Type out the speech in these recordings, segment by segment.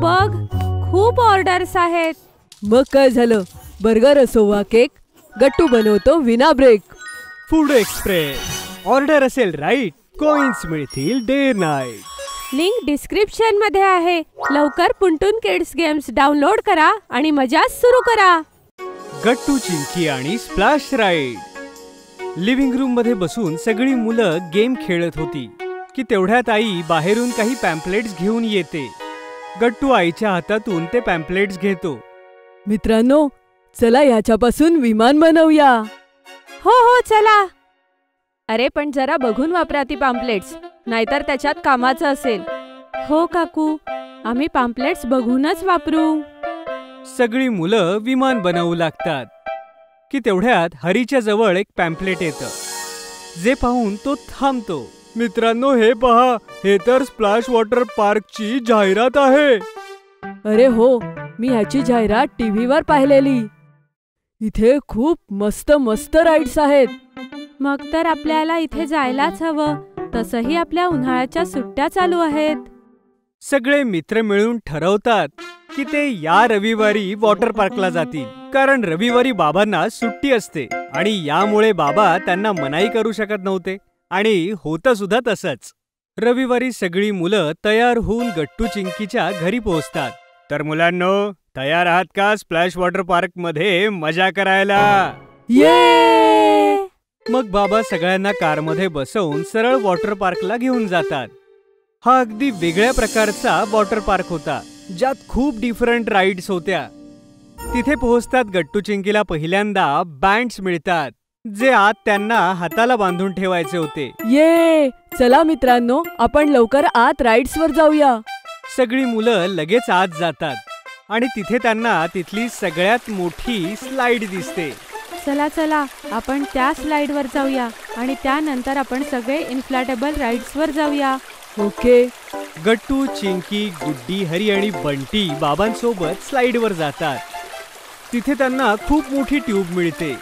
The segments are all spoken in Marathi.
बघ, खूप ऑर्डर्स आहेत. मग काय झालं, बर्गर असो वा केक, गट्टू बनवतो विना ब्रेक. फूड एक्सप्रेस, ऑर्डर असेल राईट, कॉइन्स मिळतील डे नाईट. लिंक डिस्क्रिप्शन मध्ये आहे. लवकर पुंटून किड्स गेम्स डाउनलोड करा आणि मजा सुरू करा. गट्टू चिंकी आणि स्प्लॅश राईड. लिव्हिंग रूम मध्ये बसून सगळी मुलं गेम खेळत होती की तेवढ्यात आई बाहेरून काही पॅम्पलेट्स घेऊन येते. गट्टू आईच्या हातातून ते पॅम्पलेट्स घेतो. मित्रांनो, चला याच्यापासून विमान बनवूया. हो हो चला. अरे पण जरा बघून वापरा ती पॅम्पलेट्स, नाहीतर त्याच्यात कामाचं असेल. हो काकू, आम्ही पॅम्पलेट्स बघूनच वापरू. सगळी मुलं विमान बनवू लागतात की तेवढ्यात हरीच्या जवळ एक पॅम्पलेट येतं, जे पाहून तो थांबतो. मित्रांनो हे पहा, हे तर स्प्लॅश वॉटर पार्कची जाहिरात आहे. अरे हो, मी ह्याची जाहिरात टीव्हीवर पाहिलेली. इथे खूप मस्त मस्त राईड्स आहेत. मग तर आपल्याला इथे जायलाच हवं. तसंही आपल्या उन्हाळ्याच्या सुट्ट्या चालू आहेत. सगळे मित्र मिळून ठरवतात की ते या रविवारी वॉटर पार्कला जातील, कारण रविवारी बाबांना सुट्टी असते आणि यामुळे बाबा त्यांना मनाई करू शकत नव्हते. आणि होतं सुद्धा तसंच. रविवारी सगळी मुलं तयार होऊन गट्टू चिंकीच्या घरी पोहोचतात. तर मुलांनो, तयार आहात का स्प्लॅश वॉटर पार्क मध्ये मजा करायला? ये! मग बाबा सगळ्यांना कारमध्ये बसवून सरळ वॉटर पार्कला घेऊन जातात. हा अगदी वेगळ्या प्रकारचा वॉटर पार्क होता, ज्यात खूप डिफरंट राईड्स होत्या. तिथे पोहोचतात गट्टू चिंकीला पहिल्यांदा बँड्स मिळतात, जे आत त्यांना हाताला बांधून ठेवायचे होते. ये! चला मित्रांनो, आपण लवकर आत राईड्सवर जाऊया. सगळी मुलं लगेच आत जातात आणि तिथे त्यांना तिथली सगळ्यात मोठी स्लाइड दिसते. चला चला, आपण त्या स्लाइडवर जाऊया आणि त्यानंतर आपण सगळे इन्फ्लाटेबल राईड्सवर जाऊया. ओके. गट्टू, चिंकी, गुड्डी, हरी आणि बंटी बाबांसोबत स्लाइडवर जातात. तिथे त्यांना खूप मोठी ट्यूब मिळते,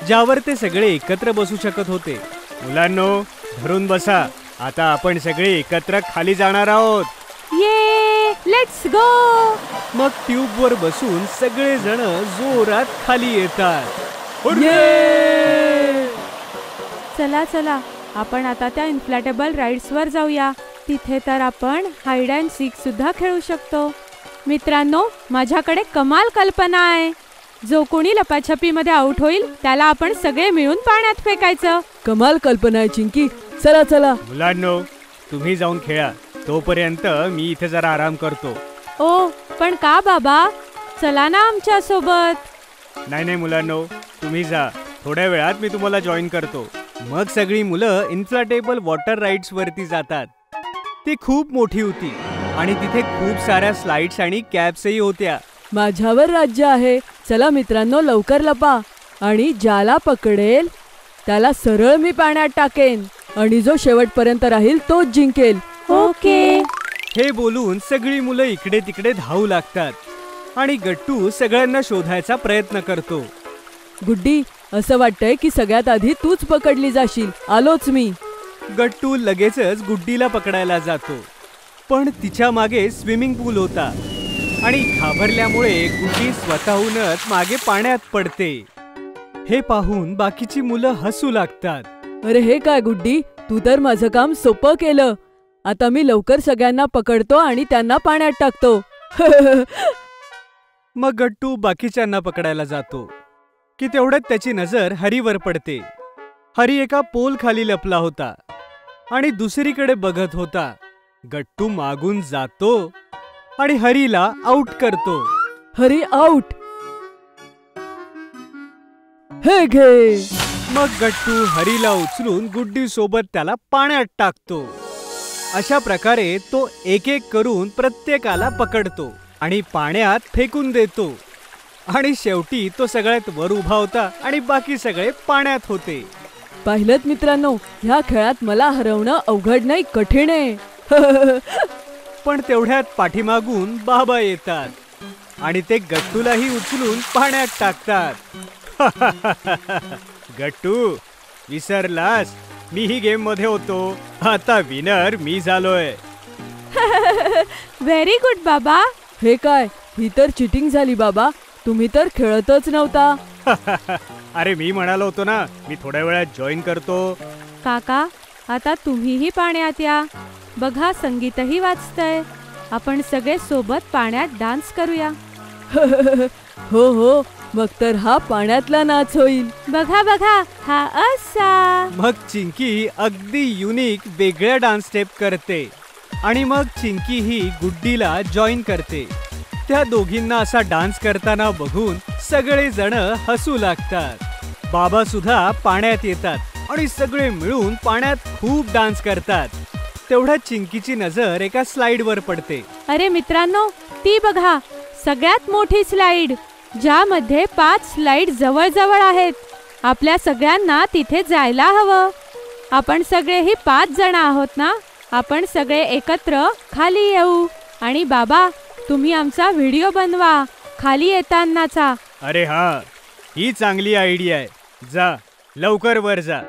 ज्यावर ते सगळे एकत्र बसू शकत होते. मुलांनो, धरून बसा, आता आपण सगळे एकत्र खाली जाणार आहोत. ये, लेट्स गो. मग ट्यूबवर बसून सगळे जण जोरात खाली येतात. ये! चला चला, आपण आता त्या इन्फ्लाटेबल राईड्सवर जाऊया. तिथे तर आपण हाईड अँड सीक सुद्धा खेळू शकतो. मित्रांनो, माझ्याकडे कमाल कल्पना आहे. जो कोणी लपाछपीमध्ये आउट होईल त्याला आपण सगळे मिळून पाण्यात फेकायचं. कमाल कल्पना आहे चिंकी. चला चला. मुलांनो, तुम्ही जाऊन खेळा, तोपर्यंत मी इथे जरा आराम करतो. ओ, पण का बाबा? चला ना आमच्या सोबत. नाही मुलांनो, तुम्ही जा, थोड्या वेळात मी तुम्हाला जॉईन करतो. मग सगळी मुलं इन्फ्लाटेबल वॉटर राईड्स वरती जातात. ती खूप मोठी होती आणि तिथे खूप साऱ्या स्लाइड्स आणि कॅप्सही होत्या. माझ्यावर राज्य आहे. चला मित्रांनो, लवकर लपा आणि ज्याला पकडेल त्याला सरळ मी पाण्यात टाकेन आणि जो शेवटपर्यंत राहील तोच जिंकेल. ओके. हे बोलून सगळी मुलं इकडे तिकडे धावू लागतात आणि गट्टू सगळ्यांना शोधायचा प्रयत्न करतो. गुड्डी, असं वाटतंय की सगळ्यात आधी तूच पकडली जाशील. आलोच मी. गट्टू लगेचच गुड्डीला पकडायला जातो, पण तिच्या मागे स्विमिंग पूल होता आणि घाबरल्यामुळे गुड्डी स्वतःहूनच मागे पाण्यात पडते. हे पाहून बाकीची मुलं हसू लागतात. अरे हे काय गुड्डी, तू तर माझं काम सोपं केलं. आता मी लवकर सगळ्यांना पकडतो आणि त्यांना पाण्यात टाकतो. मग गट्टू बाकीच्यांना पकडायला जातो की तेवढ्यात त्याची नजर हरीवर पडते. हरी एका पोल खाली लपला होता आणि दुसरीकडे बघत होता. गट्टू मागून जातो आणि हरीला आउट करतो. हरी आउट. हे घे. मग गट्टू हरीला उचलून गुड्डी सोबत त्याला पाण्यात टाकतो. अशा प्रकारे तो एक एक करून प्रत्येकाला पकडतो आणि पाण्यात फेकून देतो. आणि शेवटी तो सगळ्यात वर उभा होता आणि बाकी सगळे पाण्यात होते. पाहिलंत मित्रांनो, ह्या खेळात मला हरवणं अवघड नाही, कठीण आहे. पण तेवढ्यात पाठीमागून बाबा येतात आणि ते गट्टूलाही उचलून पाण्यात टाकतात. गट्टू, विसरलास? मी ही गेम मध्ये होतो, आता विनर मी झालोय. व्हेरी गुड बाबा. हे काय, ही तर चिटिंग झाली बाबा. तुम्ही तर खेळतच नव्हता. अरे मी म्हणालो होतो ना, मी थोड्या वेळात जॉईन करतो. काका, आता तुम्हीही पाण्यात या. बघा, संगीतही वाजतंय. आपण सगळे सोबत पाण्यात डान्स करूया. हो हो, मग तर हा पाण्यातला नाच होईल. बघा बघा, हा असा. मग चिंकी अगदी युनिक वेगळ्या डान्स स्टेप करते आणि मग चिंकी ही गुड्डीला जॉईन करते. त्या दोघींना असा डान्स करताना बघून सगळे जण हसू लागतात. बाबा सुद्धा पाण्यात येतात आणि सगळे मिळून पाण्यात खूप डान्स करतात. तेवढ्यात चिंकीची नजर एका स्लाइडवर पडते. अरे मित्रांनो, ती बघा, सगळ्यात मोठी स्लाइड, ज्यामध्ये 5 स्लाइड जवळ आहेत. आपल्या सगळ्यांना तिथे जायला हवं. आपण सगळेही 5 जण आहोत ना. आपण सगळे एकत्र खाली येऊ. आणि बाबा, तुम्ही आमचा व्हिडिओ बनवा खाली येतानाचा. अरे हा, ही चांगली आयडिया आहे. जा, लवकर वर जा.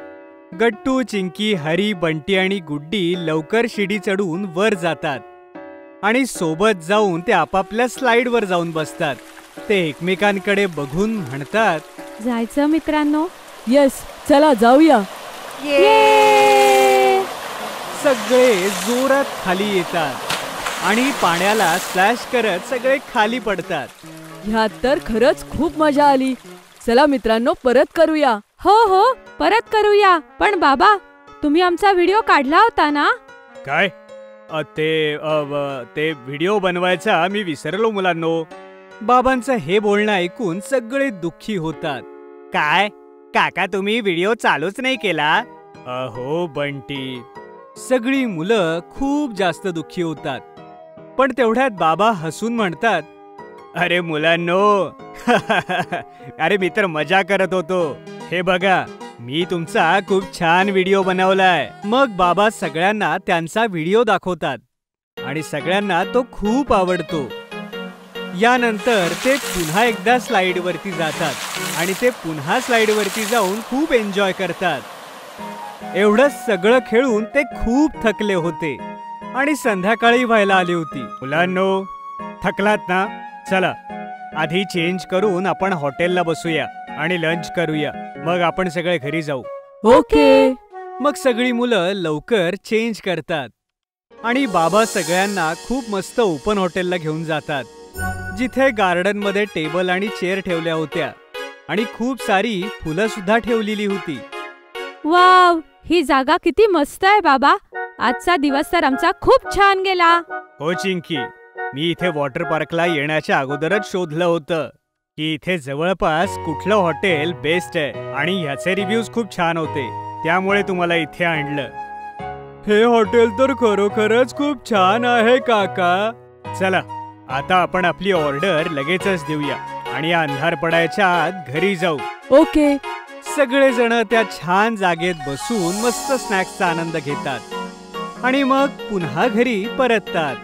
गट्टू, चिंकी, हरी, बंटी आणि गुड्डी लवकर शिडी चढून वर जातात आणि सोबत जाऊन ते आपापल्या स्लाइडवर जाऊन बसतात. ते एकमेकांकडे बघून म्हणतात, जायचं मित्रांनो. येस, चला जाऊया. ये! सगळे जोरात खाली येतात आणि पाण्याला स्प्लॅश करत सगळे खाली पडतात. ह्यात तर खरंच खूप मजा आली. चला मित्रांनो, परत करूया. हो हो, परत करूया. पण बाबा, तुम्ही आमचा व्हिडिओ काढला होता ना? काय? ते व्हिडिओ बनवायचा मी विसरलो मुलांनो. बाबांचं हे बोलणं ऐकून सगळे दुःखी होतात. काय काका, तुम्ही व्हिडिओ चालूच नाही केला? अहो बंटी. सगळी मुलं खूप जास्त दुःखी होतात. पण तेवढ्यात बाबा हसून म्हणतात, अरे मुलांनो, अरे मी तर मजा करत होतो. हे बघा, मी तुमचा खूप छान व्हिडिओ बनवलाय. मग बाबा सगळ्यांना त्यांचा व्हिडिओ दाखवतात आणि सगळ्यांना तो खूप आवडतो. यानंतर ते पुन्हा एकदा स्लाइड वरती जातात आणि ते पुन्हा स्लाइड वरती जाऊन खूप एन्जॉय करतात. एवढं सगळं खेळून ते खूप थकले होते आणि संध्याकाळी व्हायला आली होती. मुलांनो, थकलात ना? चला, आधी चेंज करून आपण हॉटेलला बसूया आणि लंच करूया. मग आपण सगळे घरी जाऊ. ओके. मग सगळी मुलं लवकर चेंज करतात आणि बाबा सगळ्यांना खूप मस्त ओपन हॉटेलला घेऊन जातात, जिथे गार्डन मध्ये टेबल आणि चेअर ठेवल्या होत्या आणि खूप सारी फुलं सुद्धा ठेवलेली होती. वाव, ही जागा किती मस्त आहे बाबा. आजचा दिवस तर आमचा खूप छान गेला. हो चिंकी, मी इथे वॉटर पार्कला येण्याच्या अगोदरच शोधलं होतं की इथे जवळपास कुठलं हॉटेल बेस्ट आहे आणि ह्याचे रिव्ह्यूज खूप छान होते. त्यामुळे तुम्हाला इथे आणलं. हे हॉटेल तर खरोखरच खूप छान आहे काका. चला, आता आपण आपली ऑर्डर लगेचच देऊया आणि अंधार पडायच्या आत घरी जाऊ. ओके. सगळेजण त्या छान जागेत बसून मस्त स्नॅक्सचा आनंद घेतात आणि मग पुन्हा घरी परततात.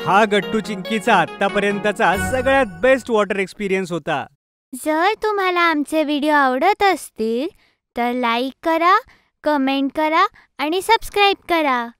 हा गट्टू चिंकीचा आतापर्यंतचा सगळ्यात बेस्ट वॉटर एक्सपिरियन्स होता. जर तुम्हाला आमचे व्हिडिओ आवडत असतील तर लाईक करा, कमेंट करा आणि सबस्क्राईब करा.